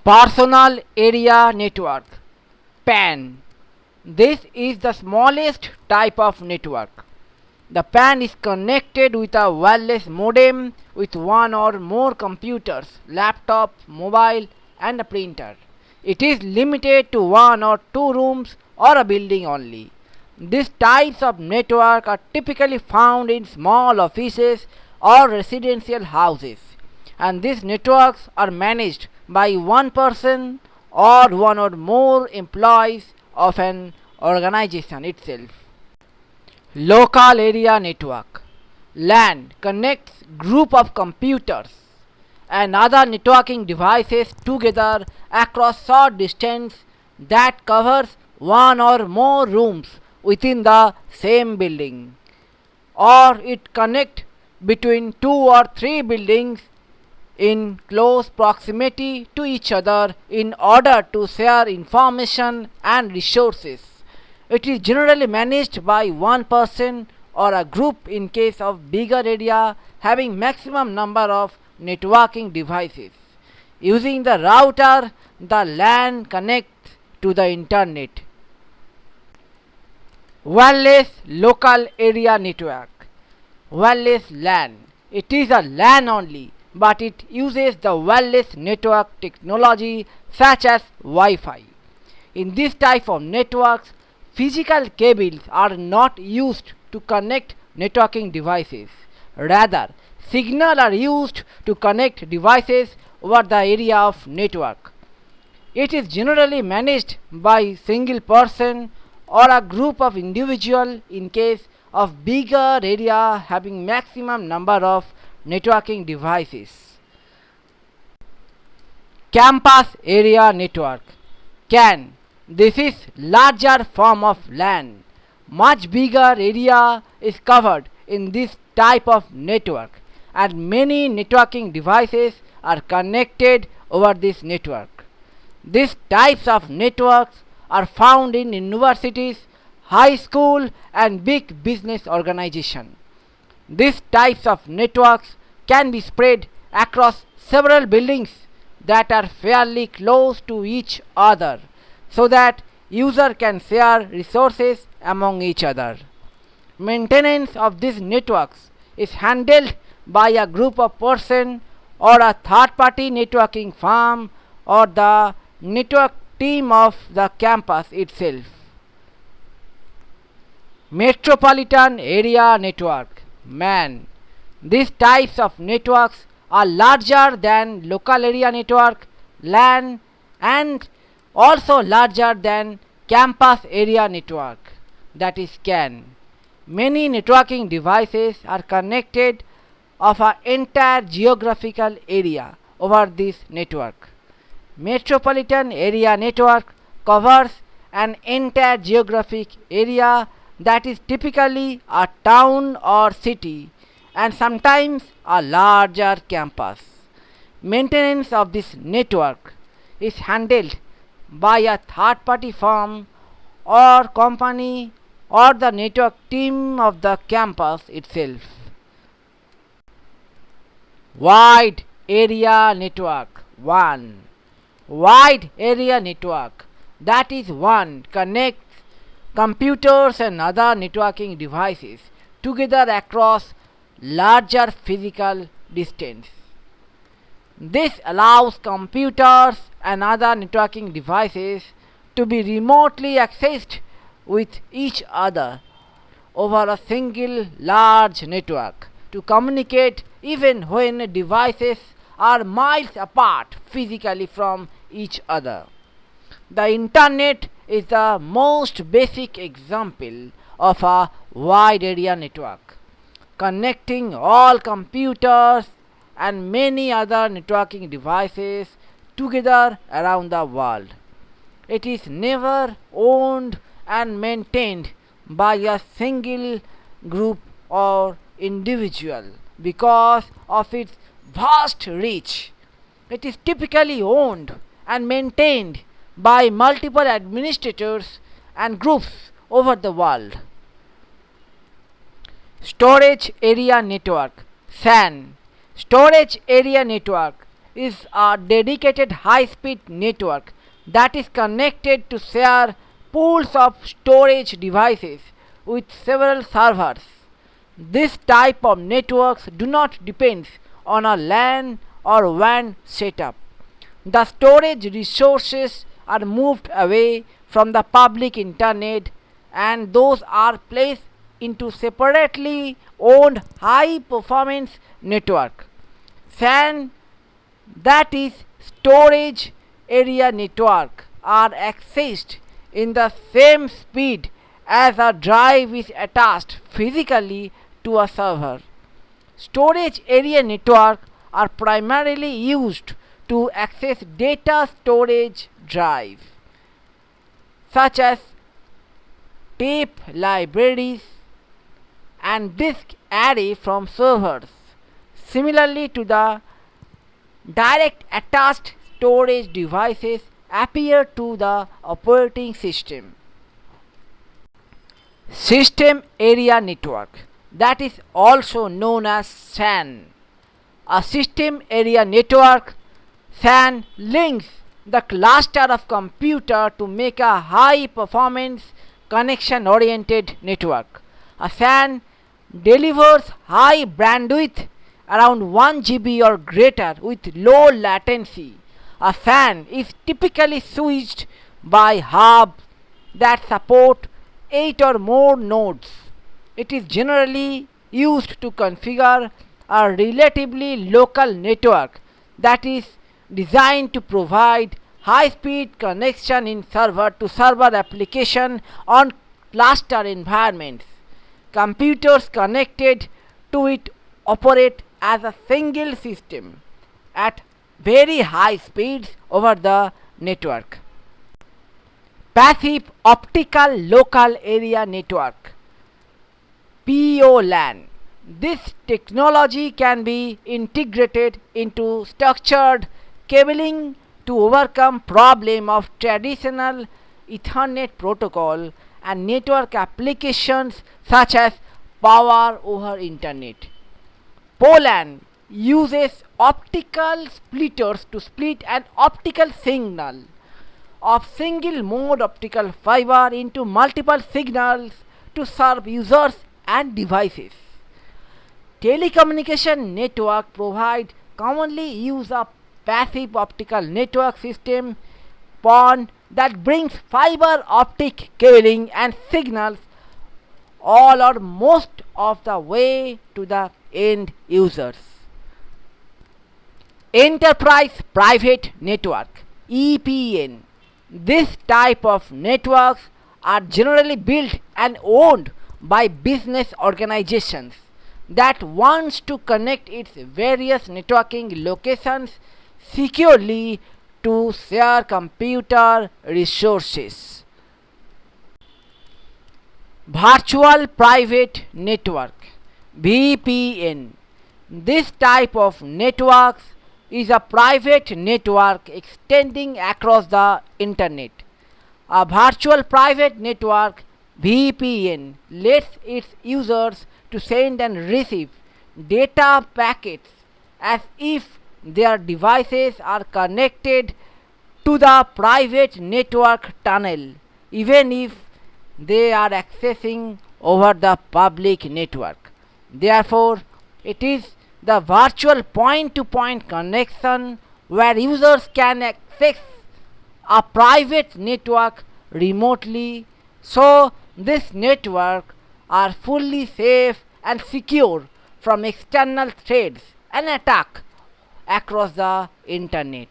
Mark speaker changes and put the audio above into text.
Speaker 1: Personal Area Network PAN. This is the smallest type of network. The PAN is connected with a wireless modem with one or more computers, laptop, mobile and a printer. It is limited to one or two rooms or a building only. These types of network are typically found in small offices or residential houses, and these networks are managed by one person or one or more employees of an organization itself. Local Area Network LAN connects group of computers and other networking devices together across short distance that covers one or more rooms within the same building, or it connect between two or three buildings in close proximity to each other in order to share information and resources. It is generally managed by one person or a group in case of bigger area having maximum number of networking devices. Using the router, the LAN connects to the internet. Wireless Local Area Network Wireless LAN. It is a LAN only, but it uses the wireless network technology such as Wi-Fi. In this type of networks, physical cables are not used to connect networking devices. Rather, signals are used to connect devices over the area of network. It is generally managed by a single person or a group of individuals in case of bigger area having maximum number of networking devices. Campus Area Network CAN. This is larger form of LAN. Much bigger area is covered in this type of network, and many networking devices are connected over this network. These types of networks are found in universities, high school and big business organizations. These types of networks can be spread across several buildings that are fairly close to each other so that user can share resources among each other. Maintenance of these networks is handled by a group of persons or a third party networking firm or the network team of the campus itself. Metropolitan Area Network MAN. These types of networks are larger than Local Area Network LAN and also larger than Campus Area Network, that is CAN. Many networking devices are connected of an entire geographical area over this network. Metropolitan Area Network covers an entire geographic area that is typically a town or city and sometimes a larger campus. Maintenance of this network is handled by a third party firm or company or the network team of the campus itself. Wide Area Network 1. Wide Area Network, that is one connects computers and other networking devices together across larger physical distance. This allows computers and other networking devices to be remotely accessed with each other over a single large network to communicate even when devices are miles apart physically from each other. The internet is the most basic example of a wide area network, connecting all computers and many other networking devices together around the world. It is never owned and maintained by a single group or individual because of its vast reach. It is typically owned and maintained by multiple administrators and groups over the world. Storage Area Network SAN. Storage Area Network is a dedicated high-speed network that is connected to share pools of storage devices with several servers. This type of networks do not depend on a LAN or WAN setup. The storage resources are moved away from the public internet and those are placed into separately owned high performance network. SAN, that is storage area network, are accessed in the same speed as a drive is attached physically to a server. Storage area network are primarily used to access data storage drive such as tape libraries and disk array from servers. Similarly to the direct attached storage devices appear to the operating system. System area network, that is also known as SAN. A system area network SAN links the cluster of computer to make a high performance connection oriented network. A SAN delivers high bandwidth around 1 GB or greater with low latency. A SAN is typically switched by hubs that support 8 or more nodes. It is generally used to configure a relatively local network that is designed to provide high-speed connection in server-to-server application on cluster environments. Computers connected to it operate as a single system at very high speeds over the network. Passive optical local area network, POLAN. This technology can be integrated into structured cabling to overcome problem of traditional Ethernet protocol and network applications such as power over internet. POLAN uses optical splitters to split an optical signal of single mode optical fiber into multiple signals to serve users and devices. Telecommunication network provide commonly use a passive optical network system PON that brings fiber optic cabling and signals all or most of the way to the end users. Enterprise Private Network, EPN. This type of networks are generally built and owned by business organizations that wants to connect its various networking locations securely to share computer resources. Virtual Private Network, VPN. This type of networks is a private network extending across the internet. A virtual private network, VPN, lets its users to send and receive data packets as if their devices are connected to the private network tunnel, even if they are accessing over the public network. Therefore, it is the virtual point-to-point connection where users can access a private network remotely, so this network are fully safe and secure from external threats and attack across the internet.